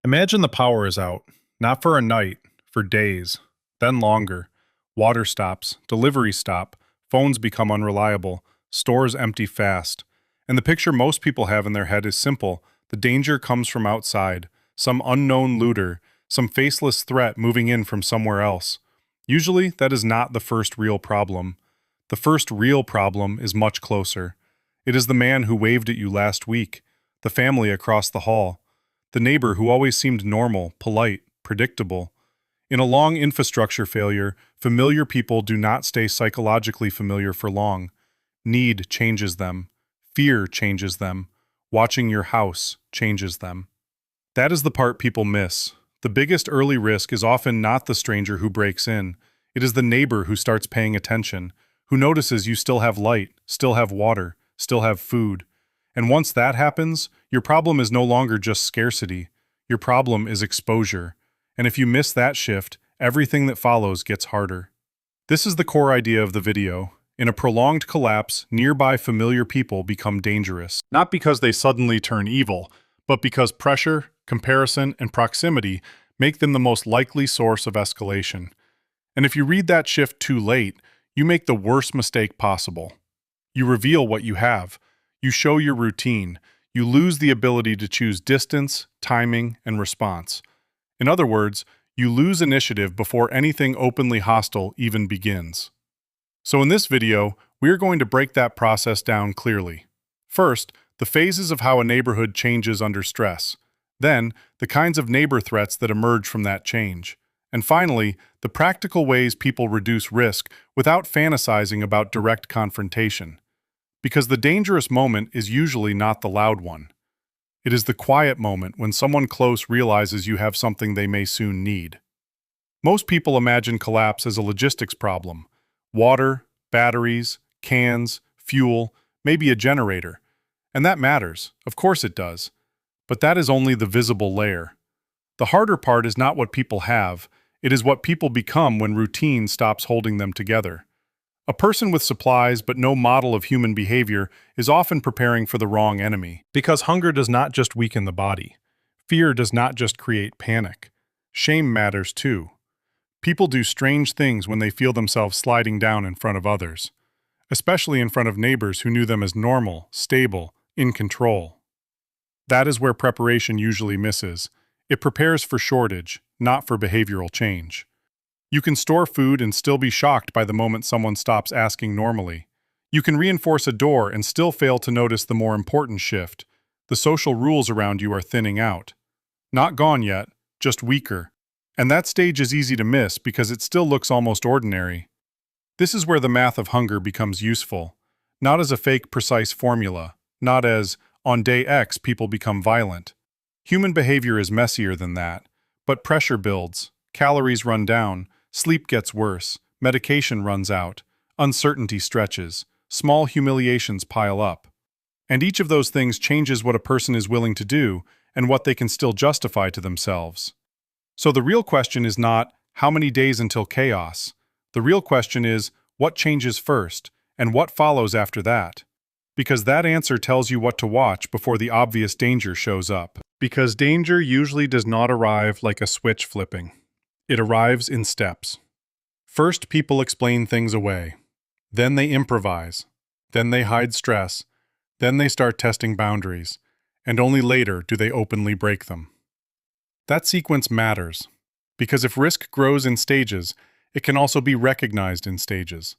Imagine the power is out, not for a night, for days, then longer. Water stops, deliveries stop, phones become unreliable, stores empty fast. And the picture most people have in their head is simple. The danger comes from outside, some unknown looter, some faceless threat moving in from somewhere else. Usually, that is not the first real problem. The first real problem is much closer. It is the man who waved at you last week, the family across the hall, the neighbor who always seemed normal, polite, predictable. In a long infrastructure failure, familiar people do not stay psychologically familiar for long. Need changes them. Fear changes them. Watching your house changes them. That is the part people miss. The biggest early risk is often not the stranger who breaks in. It is the neighbor who starts paying attention, who notices you still have light, still have water, still have food. And once that happens, your problem is no longer just scarcity. Your problem is exposure. And if you miss that shift, everything that follows gets harder. This is the core idea of the video. In a prolonged collapse, nearby familiar people become dangerous. Not because they suddenly turn evil, but because pressure, comparison, and proximity make them the most likely source of escalation. And if you read that shift too late, you make the worst mistake possible. You reveal what you have. You show your routine. You lose the ability to choose distance, timing, and response. In other words, you lose initiative before anything openly hostile even begins. So in this video, we are going to break that process down clearly. First, the phases of how a neighborhood changes under stress. Then, the kinds of neighbor threats that emerge from that change. And finally, the practical ways people reduce risk without fantasizing about direct confrontation. Because the dangerous moment is usually not the loud one. It is the quiet moment when someone close realizes you have something they may soon need. Most people imagine collapse as a logistics problem. Water, batteries, cans, fuel, maybe a generator. And that matters. Of course it does. But that is only the visible layer. The harder part is not what people have. It is what people become when routine stops holding them together. A person with supplies but no model of human behavior is often preparing for the wrong enemy. Because hunger does not just weaken the body. Fear does not just create panic. Shame matters too. People do strange things when they feel themselves sliding down in front of others. Especially in front of neighbors who knew them as normal, stable, in control. That is where preparation usually misses. It prepares for shortage, not for behavioral change. You can store food and still be shocked by the moment someone stops asking normally. You can reinforce a door and still fail to notice the more important shift. The social rules around you are thinning out. Not gone yet, just weaker. And that stage is easy to miss because it still looks almost ordinary. This is where the math of hunger becomes useful. Not as a fake precise formula. Not as, on day X, people become violent. Human behavior is messier than that. But pressure builds, calories run down, sleep gets worse, medication runs out, uncertainty stretches, small humiliations pile up. And each of those things changes what a person is willing to do and what they can still justify to themselves. So the real question is not, how many days until chaos? The real question is, what changes first, and what follows after that? Because that answer tells you what to watch before the obvious danger shows up. Because danger usually does not arrive like a switch flipping. It arrives in steps. First, people explain things away. Then they improvise. Then they hide stress. Then they start testing boundaries. And only later do they openly break them. That sequence matters. Because if risk grows in stages, it can also be recognized in stages.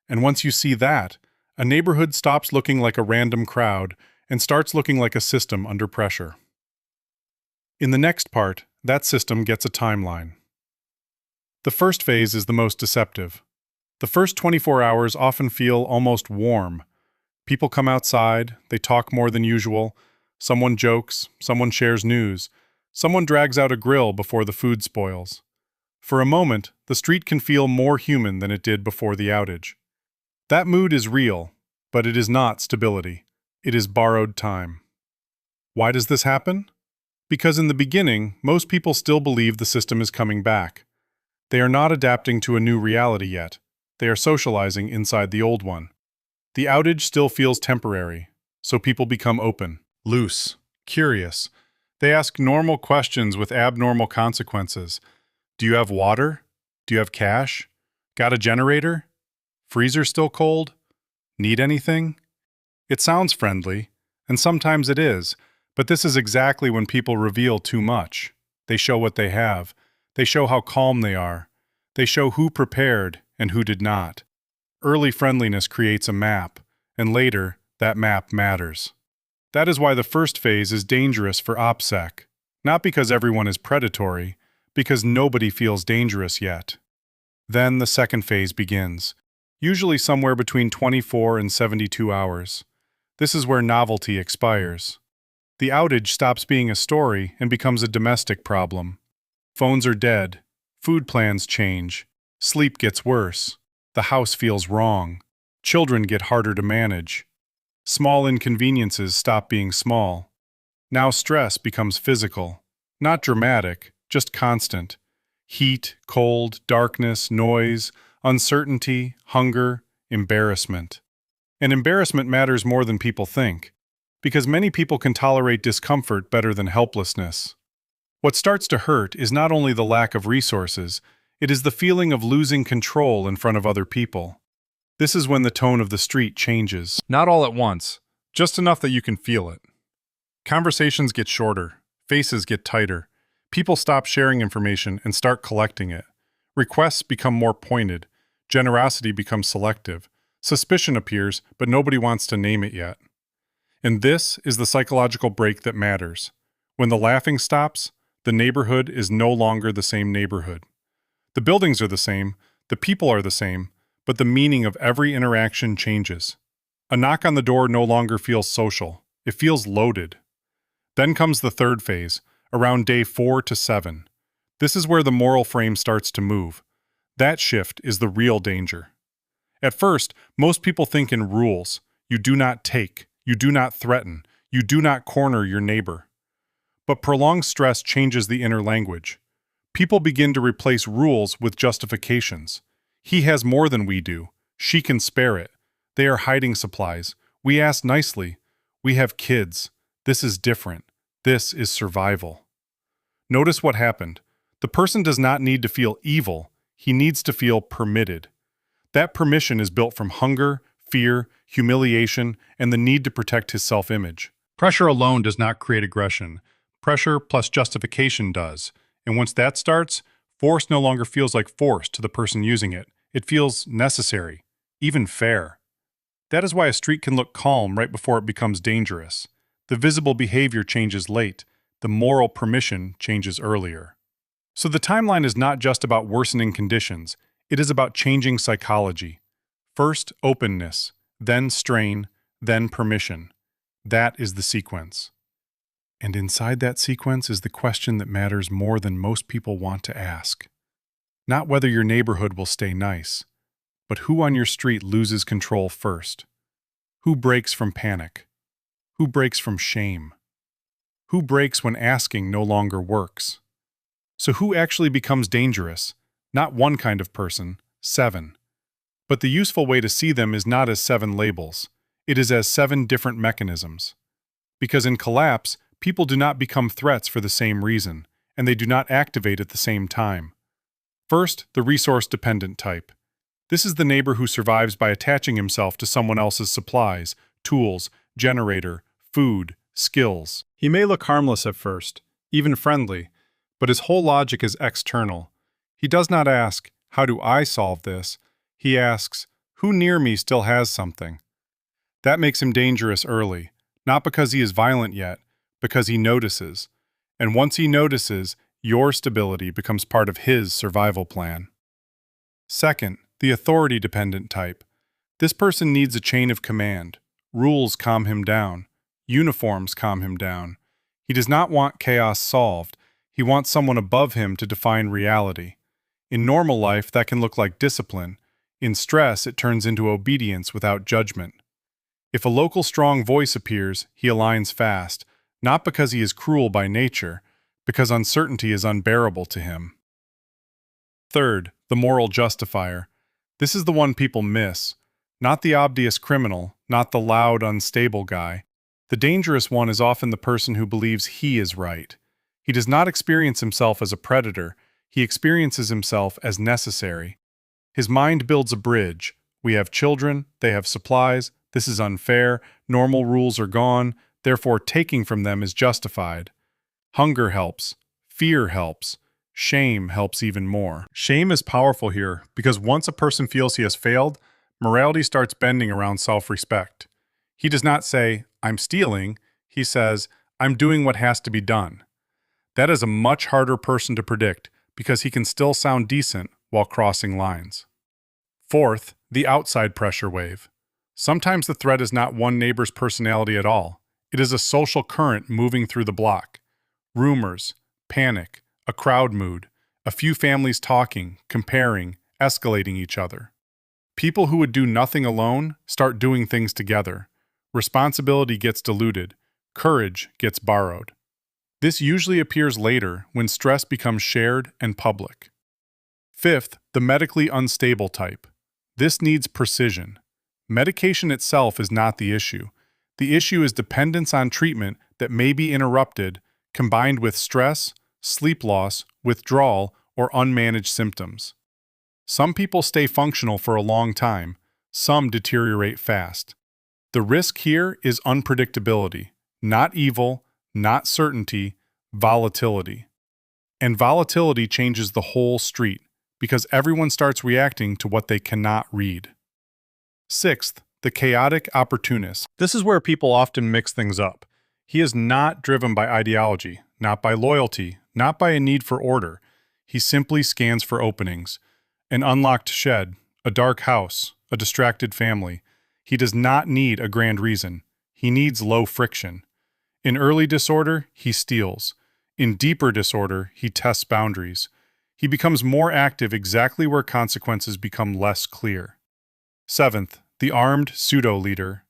And once you see that, a neighborhood stops looking like a random crowd and starts looking like a system under pressure. In the next part, that system gets a timeline. The first phase is the most deceptive. The first 24 hours often feel almost warm. People come outside, they talk more than usual, someone jokes, someone shares news, someone drags out a grill before the food spoils. For a moment, the street can feel more human than it did before the outage. That mood is real, but it is not stability. It is borrowed time. Why does this happen? Because in the beginning, most people still believe the system is coming back. They are not adapting to a new reality yet. They are socializing inside the old one. The outage still feels temporary, so people become open, loose, curious. They ask normal questions with abnormal consequences. Do you have water? Do you have cash? Got a generator? Freezer still cold? Need anything? It sounds friendly, and sometimes it is, but this is exactly when people reveal too much. They show what they have. They show how calm they are. They show who prepared and who did not. Early friendliness creates a map, and later, that map matters. That is why the first phase is dangerous for Opsac. Not because everyone is predatory, because nobody feels dangerous yet. Then the second phase begins, usually somewhere between 24 and 72 hours. This is where novelty expires. The outage stops being a story and becomes a domestic problem. Phones are dead, food plans change, sleep gets worse, the house feels wrong, children get harder to manage. Small inconveniences stop being small. Now stress becomes physical. Not dramatic, just constant. Heat, cold, darkness, noise, uncertainty, hunger, embarrassment. And embarrassment matters more than people think, because many people can tolerate discomfort better than helplessness. What starts to hurt is not only the lack of resources, it is the feeling of losing control in front of other people. This is when the tone of the street changes. Not all at once, just enough that you can feel it. Conversations get shorter, faces get tighter, people stop sharing information and start collecting it. Requests become more pointed, generosity becomes selective, suspicion appears, but nobody wants to name it yet. And this is the psychological break that matters. When the laughing stops, the neighborhood is no longer the same neighborhood. The buildings are the same, the people are the same, but the meaning of every interaction changes. A knock on the door no longer feels social, it feels loaded. Then comes the third phase, around day 4 to 7. This is where the moral frame starts to move. That shift is the real danger. At first, most people think in rules. You do not take, you do not threaten, you do not corner your neighbor. But prolonged stress changes the inner language. People begin to replace rules with justifications. He has more than we do. She can spare it. They are hiding supplies. We ask nicely. We have kids. This is different. This is survival. Notice what happened. The person does not need to feel evil. He needs to feel permitted. That permission is built from hunger, fear, humiliation, and the need to protect his self-image. Pressure alone does not create aggression. Pressure plus justification does. And once that starts, force no longer feels like force to the person using it. It feels necessary, even fair. That is why a street can look calm right before it becomes dangerous. The visible behavior changes late. The moral permission changes earlier. So the timeline is not just about worsening conditions. It is about changing psychology. First, openness, then strain, then permission. That is the sequence. And inside that sequence is the question that matters more than most people want to ask. Not whether your neighborhood will stay nice, but who on your street loses control first. Who breaks from panic? Who breaks from shame? Who breaks when asking no longer works? So who actually becomes dangerous? Not one kind of person, 7. But the useful way to see them is not as 7 labels. It is as 7 different mechanisms. Because in collapse, people do not become threats for the same reason, and they do not activate at the same time. First, the resource-dependent type. This is the neighbor who survives by attaching himself to someone else's supplies, tools, generator, food, skills. He may look harmless at first, even friendly, but his whole logic is external. He does not ask, how do I solve this? He asks, who near me still has something? That makes him dangerous early, not because he is violent yet, because he notices. And once he notices, your stability becomes part of his survival plan. Second, the authority-dependent type. This person needs a chain of command. Rules calm him down. Uniforms calm him down. He does not want chaos solved. He wants someone above him to define reality. In normal life, that can look like discipline. In stress, it turns into obedience without judgment. If a local strong voice appears, he aligns fast, not because he is cruel by nature, because uncertainty is unbearable to him. Third, the moral justifier. This is the one people miss. Not the obvious criminal, not the loud, unstable guy. The dangerous one is often the person who believes he is right. He does not experience himself as a predator, he experiences himself as necessary. His mind builds a bridge. We have children, they have supplies, this is unfair, normal rules are gone, therefore taking from them is justified. Hunger helps, fear helps, shame helps even more. Shame is powerful here because once a person feels he has failed, morality starts bending around self-respect. He does not say, "I'm stealing," he says, "I'm doing what has to be done." That is a much harder person to predict because he can still sound decent while crossing lines. Fourth, the outside pressure wave. Sometimes the threat is not one neighbor's personality at all. It is a social current moving through the block. Rumors, panic, a crowd mood, a few families talking, comparing, escalating each other. People who would do nothing alone start doing things together. Responsibility gets diluted. Courage gets borrowed. This usually appears later when stress becomes shared and public. Fifth, the medically unstable type. This needs precision. Medication itself is not the issue. The issue is dependence on treatment that may be interrupted, combined with stress, sleep loss, withdrawal, or unmanaged symptoms. Some people stay functional for a long time, some deteriorate fast. The risk here is unpredictability, not evil, not certainty, volatility. And volatility changes the whole street, because everyone starts reacting to what they cannot read. Sixth, the chaotic opportunist. This is where people often mix things up. He is not driven by ideology, not by loyalty, not by a need for order. He simply scans for openings. An unlocked shed, a dark house, a distracted family. He does not need a grand reason. He needs low friction. In early disorder, he steals. In deeper disorder, he tests boundaries. He becomes more active exactly where consequences become less clear. Seventh, the armed pseudo-leader.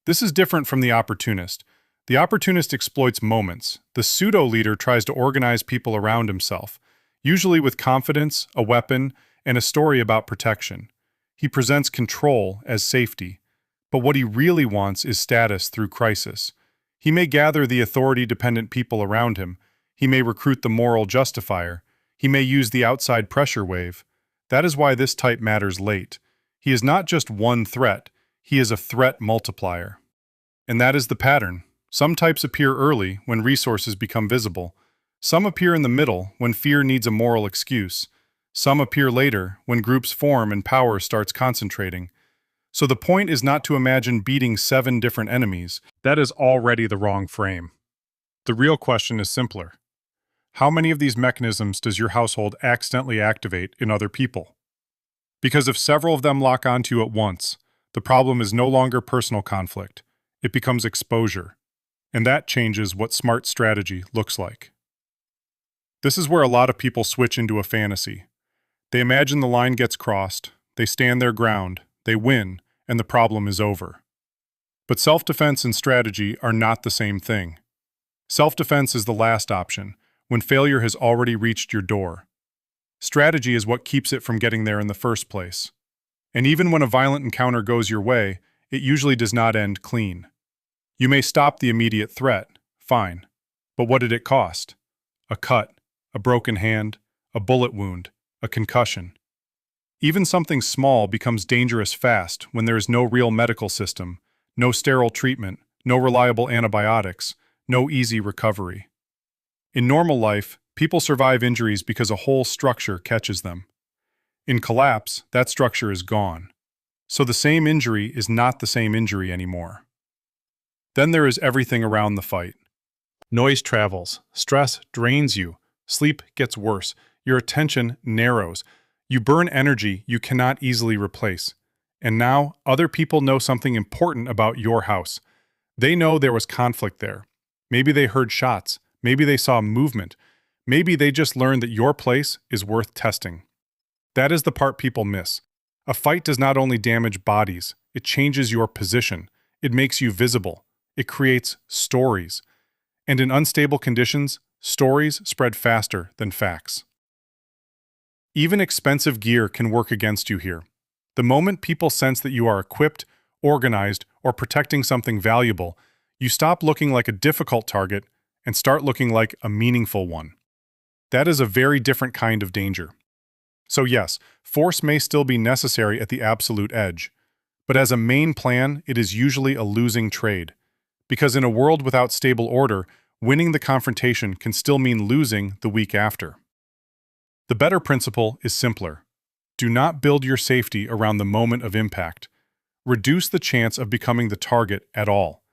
This is different from the opportunist. The opportunist exploits moments. The pseudo-leader tries to organize people around himself, usually with confidence, a weapon, and a story about protection. He presents control as safety. But what he really wants is status through crisis. He may gather the authority-dependent people around him. He may recruit the moral justifier. He may use the outside pressure wave. That is why this type matters late. He is not just one threat, he is a threat multiplier. And that is the pattern. Some types appear early when resources become visible. Some appear in the middle when fear needs a moral excuse. Some appear later when groups form and power starts concentrating. So the point is not to imagine beating 7 different enemies. That is already the wrong frame. The real question is simpler. How many of these mechanisms does your household accidentally activate in other people? Because if several of them lock onto you at once, the problem is no longer personal conflict. It becomes exposure. And that changes what smart strategy looks like. This is where a lot of people switch into a fantasy. They imagine the line gets crossed, they stand their ground, they win, and the problem is over. But self-defense and strategy are not the same thing. Self-defense is the last option, when failure has already reached your door. Strategy is what keeps it from getting there in the first place. And even when a violent encounter goes your way, it usually does not end clean. You may stop the immediate threat, fine. But what did it cost? A cut, a broken hand, a bullet wound, a concussion. Even something small becomes dangerous fast when there is no real medical system, no sterile treatment, no reliable antibiotics, no easy recovery. In normal life, people survive injuries because a whole structure catches them. In collapse, that structure is gone. So the same injury is not the same injury anymore. Then there is everything around the fight. Noise travels, stress drains you, sleep gets worse, your attention narrows. You burn energy you cannot easily replace. And now, other people know something important about your house. They know there was conflict there. Maybe they heard shots. Maybe they saw movement. Maybe they just learned that your place is worth testing. That is the part people miss. A fight does not only damage bodies, it changes your position. It makes you visible. It creates stories. And in unstable conditions, stories spread faster than facts. Even expensive gear can work against you here. The moment people sense that you are equipped, organized, or protecting something valuable, You stop looking like a difficult target and start looking like a meaningful one. That is a very different kind of danger. So yes, force may still be necessary at the absolute edge, but as a main plan, it is usually a losing trade. Because in a world without stable order, winning the confrontation can still mean losing the week after. The better principle is simpler. Do not build your safety around the moment of impact. Reduce the chance of becoming the target at all.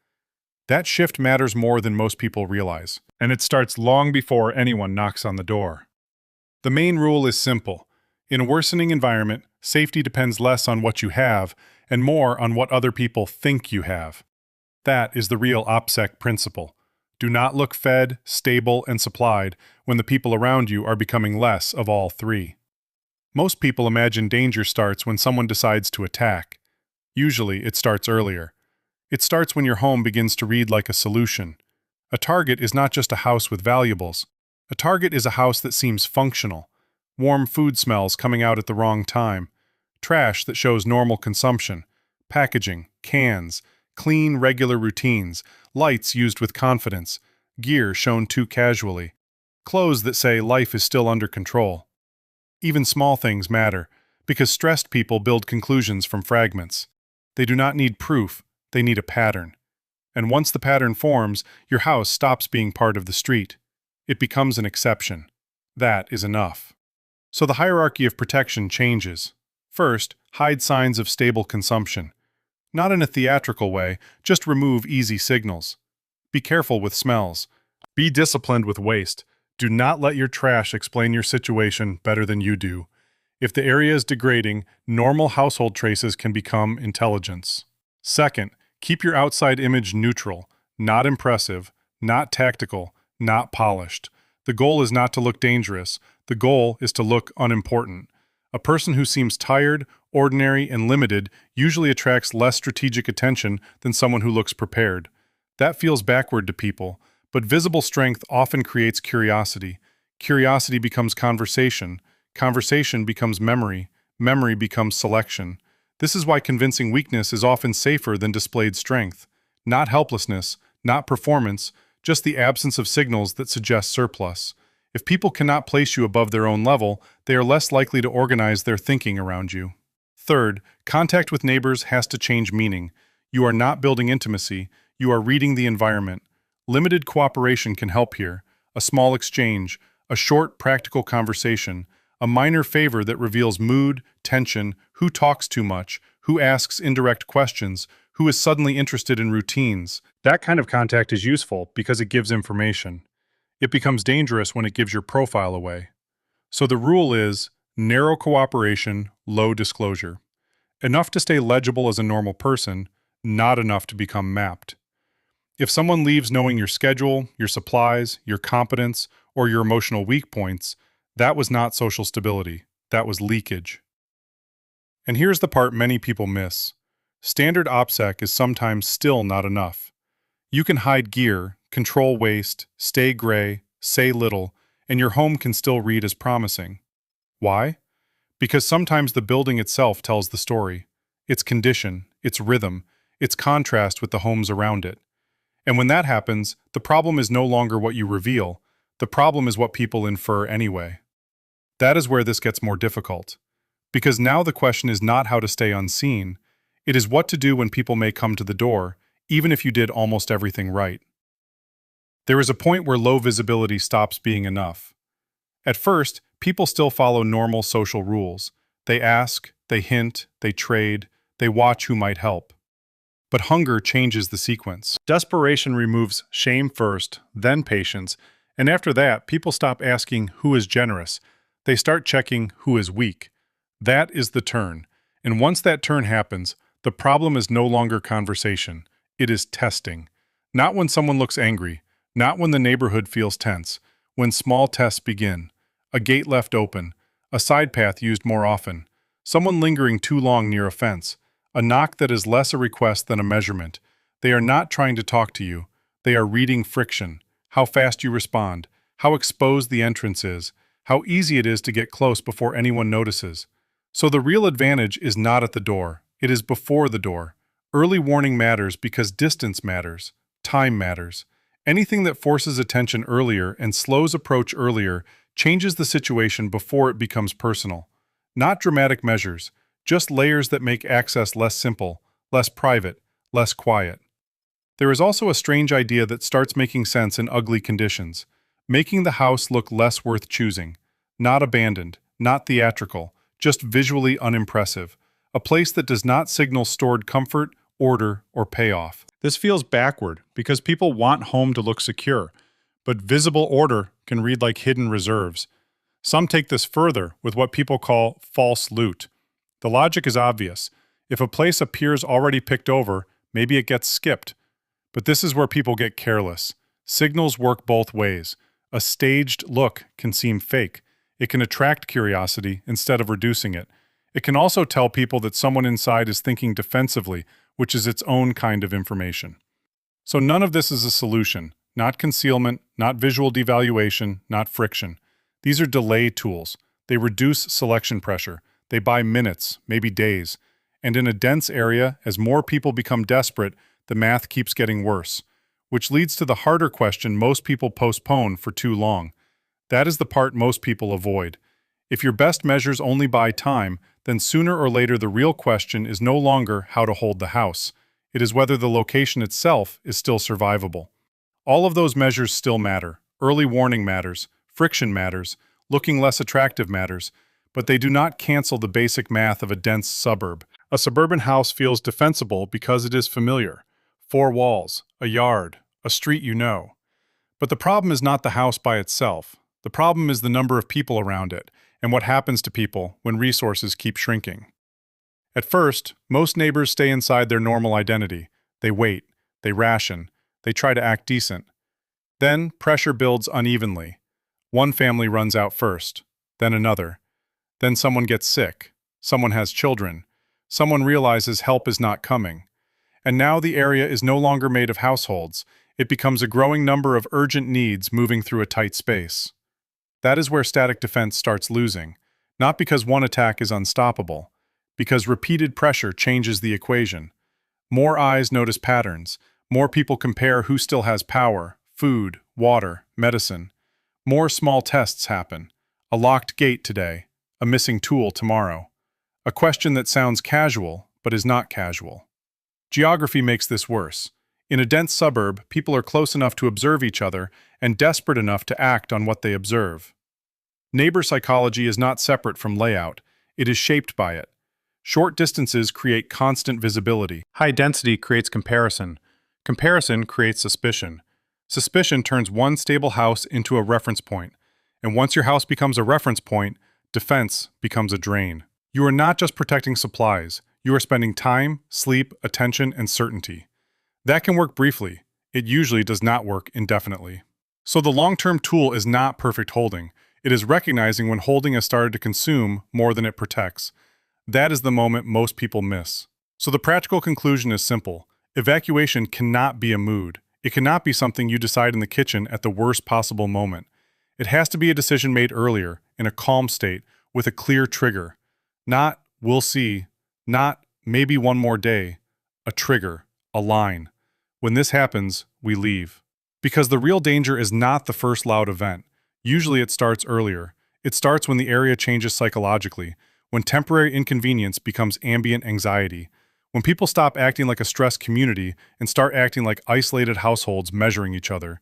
That shift matters more than most people realize, and it starts long before anyone knocks on the door. The main rule is simple. In a worsening environment, safety depends less on what you have and more on what other people think you have. That is the real Opsac principle. Do not look fed, stable, and supplied when the people around you are becoming less of all three. Most people imagine danger starts when someone decides to attack. Usually, it starts earlier. It starts when your home begins to read like a solution. A target is not just a house with valuables. A target is a house that seems functional. Warm food smells coming out at the wrong time. Trash that shows normal consumption. Packaging, cans, clean, regular routines. Lights used with confidence. Gear shown too casually. Clothes that say life is still under control. Even small things matter, because stressed people build conclusions from fragments. They do not need proof, they need a pattern. And once the pattern forms, your house stops being part of the street. It becomes an exception. That is enough. So the hierarchy of protection changes. First, hide signs of stable consumption. Not in a theatrical way, just remove easy signals. Be careful with smells. Be disciplined with waste. Do not let your trash explain your situation better than you do. If the area is degrading, normal household traces can become intelligence. Second, keep your outside image neutral, not impressive, not tactical, not polished. The goal is not to look dangerous. The goal is to look unimportant. A person who seems tired, ordinary, and limited usually attracts less strategic attention than someone who looks prepared. That feels backward to people, but visible strength often creates curiosity. Curiosity becomes conversation. Conversation becomes memory. Memory becomes selection. This is why convincing weakness is often safer than displayed strength. Not helplessness, not performance, just the absence of signals that suggest surplus. If people cannot place you above their own level, they are less likely to organize their thinking around you. Third, contact with neighbors has to change meaning. You are not building intimacy, you are reading the environment. Limited cooperation can help here. A small exchange, a short, practical conversation, a minor favor that reveals mood, tension, who talks too much, who asks indirect questions, who is suddenly interested in routines. That kind of contact is useful because it gives information. It becomes dangerous when it gives your profile away. So the rule is narrow cooperation, low disclosure. Enough to stay legible as a normal person, not enough to become mapped. If someone leaves knowing your schedule, your supplies, your competence, or your emotional weak points, that was not social stability. That was leakage. And here's the part many people miss. Standard OPSEC is sometimes still not enough. You can hide gear, control waste, stay gray, say little, and your home can still read as promising. Why? Because sometimes the building itself tells the story. Its condition, its rhythm, its contrast with the homes around it. And when that happens, the problem is no longer what you reveal. The problem is what people infer anyway. That is where this gets more difficult. Because now the question is not how to stay unseen. It is what to do when people may come to the door, even if you did almost everything right. There is a point where low visibility stops being enough. At first, people still follow normal social rules. They ask, they hint, they trade, they watch who might help. But hunger changes the sequence. Desperation removes shame first, then patience, and after that, people stop asking who is generous. They start checking who is weak. That is the turn. And once that turn happens, the problem is no longer conversation. It is testing. Not when someone looks angry, not when the neighborhood feels tense, when small tests begin. A gate left open, a side path used more often, someone lingering too long near a fence, a knock that is less a request than a measurement. They are not trying to talk to you. They are reading friction, how fast you respond, how exposed the entrance is, how easy it is to get close before anyone notices. So the real advantage is not at the door. It is before the door. Early warning matters because distance matters. Time matters. Anything that forces attention earlier and slows approach earlier changes the situation before it becomes personal. Not dramatic measures, just layers that make access less simple, less private, less quiet. There is also a strange idea that starts making sense in ugly conditions, making the house look less worth choosing. Not abandoned, not theatrical, just visually unimpressive. A place that does not signal stored comfort, order, or payoff. This feels backward because people want home to look secure, but visible order can read like hidden reserves. Some take this further with what people call false loot. The logic is obvious. If a place appears already picked over, maybe it gets skipped. But this is where people get careless. Signals work both ways. A staged look can seem fake. It can attract curiosity instead of reducing it. It can also tell people that someone inside is thinking defensively, which is its own kind of information. So none of this is a solution. Not concealment, not visual devaluation, not friction. These are delay tools. They reduce selection pressure. They buy minutes, maybe days. And in a dense area, as more people become desperate, the math keeps getting worse, which leads to the harder question most people postpone for too long. That is the part most people avoid. If your best measures only buy time, then sooner or later the real question is no longer how to hold the house. It is whether the location itself is still survivable. All of those measures still matter. Early warning matters, friction matters, looking less attractive matters, but they do not cancel the basic math of a dense suburb. A suburban house feels defensible because it is familiar. 4 walls, a yard, a street you know. But the problem is not the house by itself. The problem is the number of people around it, and what happens to people when resources keep shrinking. At first, most neighbors stay inside their normal identity. They wait, they ration, they try to act decent. Then, pressure builds unevenly. One family runs out first, then another. Then someone gets sick, someone has children, someone realizes help is not coming. And now the area is no longer made of households. It becomes a growing number of urgent needs moving through a tight space. That is where static defense starts losing, not because one attack is unstoppable, because repeated pressure changes the equation. More eyes notice patterns, more people compare who still has power, food, water, medicine. More small tests happen. A locked gate today, a missing tool tomorrow. A question that sounds casual, but is not casual. Geography makes this worse. In a dense suburb, people are close enough to observe each other and desperate enough to act on what they observe. Neighbor psychology is not separate from layout. It is shaped by it. Short distances create constant visibility. High density creates comparison. Comparison creates suspicion. Suspicion turns one stable house into a reference point. And once your house becomes a reference point, defense becomes a drain. You are not just protecting supplies. You are spending time, sleep, attention, and certainty. That can work briefly. It usually does not work indefinitely. So the long-term tool is not perfect holding. It is recognizing when holding has started to consume more than it protects. That is the moment most people miss. So the practical conclusion is simple. Evacuation cannot be a mood. It cannot be something you decide in the kitchen at the worst possible moment. It has to be a decision made earlier, in a calm state, with a clear trigger. Not, we'll see. Not, maybe one more day. A trigger. A line. When this happens, we leave. Because the real danger is not the first loud event. Usually it starts earlier. It starts when the area changes psychologically, when temporary inconvenience becomes ambient anxiety, when people stop acting like a stressed community and start acting like isolated households measuring each other.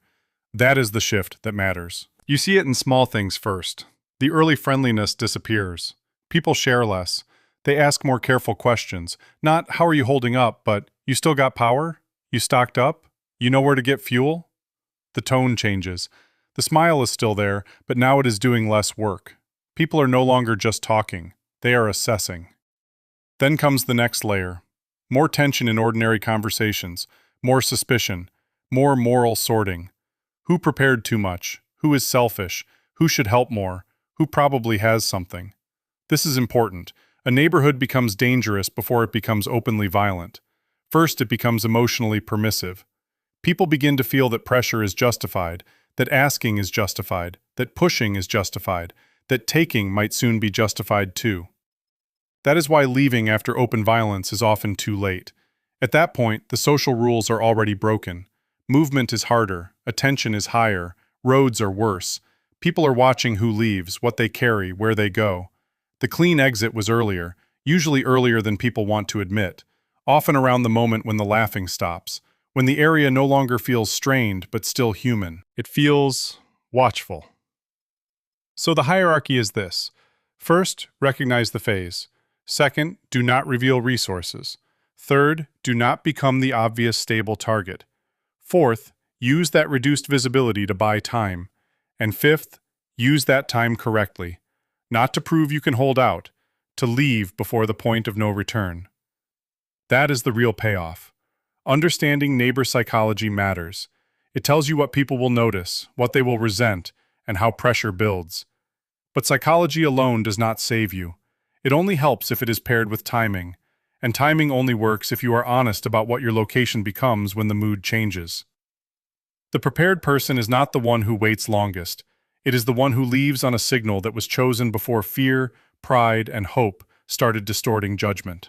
That is the shift that matters. You see it in small things first. The early friendliness disappears. People share less. They ask more careful questions. Not, how are you holding up, but, you still got power? You stocked up? You know where to get fuel? The tone changes. The smile is still there, but now it is doing less work. People are no longer just talking. They are assessing. Then comes the next layer. More tension in ordinary conversations. More suspicion. More moral sorting. Who prepared too much? Who is selfish? Who should help more? Who probably has something? This is important. A neighborhood becomes dangerous before it becomes openly violent. First, it becomes emotionally permissive. People begin to feel that pressure is justified, that asking is justified, that pushing is justified, that taking might soon be justified too. That is why leaving after open violence is often too late. At that point, the social rules are already broken. Movement is harder, attention is higher, roads are worse. People are watching who leaves, what they carry, where they go. The clean exit was earlier, usually earlier than people want to admit, often around the moment when the laughing stops, when the area no longer feels strained but still human. It feels watchful. So the hierarchy is this. First, recognize the phase. Second, do not reveal resources. Third, do not become the obvious stable target. Fourth, use that reduced visibility to buy time. And fifth, use that time correctly. Not to prove you can hold out, to leave before the point of no return. That is the real payoff. Understanding neighbor psychology matters. It tells you what people will notice, what they will resent, and how pressure builds. But psychology alone does not save you. It only helps if it is paired with timing. And timing only works if you are honest about what your location becomes when the mood changes. The prepared person is not the one who waits longest. It is the one who leaves on a signal that was chosen before fear, pride, and hope started distorting judgment.